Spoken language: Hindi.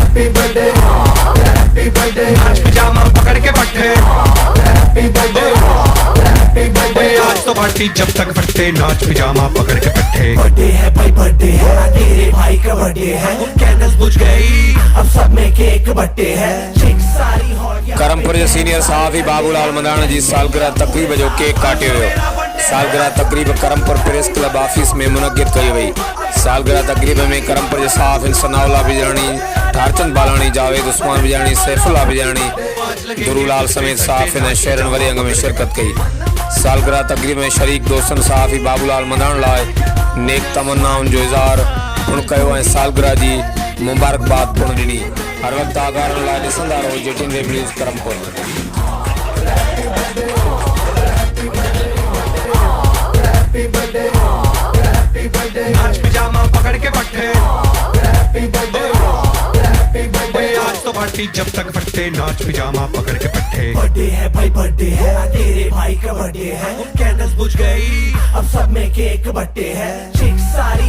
हैप्पी बर्थडे, हैप्पी बर्थडे, नाच पिजामा पकड़ के पट्टे, हैप्पी बर्थडे, हैप्पी बर्थडे, आज तो पार्टी जब तक फट्टे, नाच पिजामा पकड़ के पट्टे। बर्थडे है भाई बर्थडे है, तेरे भाई का बर्थडे है, कैंडल्स बुझ गई अब सब में केक बट्टे है, सारी करमपुर के सीनियर सहाफी बाबूलाल मंदाना जी सालगिरह तकरीब जो केक काटे हुए सालगिरह तकरीब करमपुर प्रेस क्लब ऑफिस में मुनक़िद कई वई। सालगिरह तकरीब में करमपुर के सहाफ़िन सनाउल्लाह बिजरानी, ठारचंद बालानी, जावेद उस्मान बिजरानी, सैफुल्लाह बिजरानी, दुरूलाल समेत सहाफ़िन ऐं शहरन वॾे अंग में शिरकत कई। सालगिरह तकरीब में शरीक दोस्तन सहाफ़ी बाबूलाल मंदाना लाइ नेक तमन्नाउनि जो इज़हार पिणु कयो ऐं सालगिरह जी मुबारकबाद पिणु ॾिनी। हर वक्त आगार लाइ ॾिसंदा रहो JTN वेब न्यूज़ करमपुर। नाच पिजामा पकड़ के पट्टे, हैप्पी बर्थडे, हैप्पी बर्थडे, आज तो पार्टी जब तक फट्टे, नाच पिजामा पकड़ के पट्टे। बर्थडे है भाई बर्थडे है, तेरे भाई का बर्थडे है, कैंडल्स बुझ गई अब सब में केक बट्टे है, सारी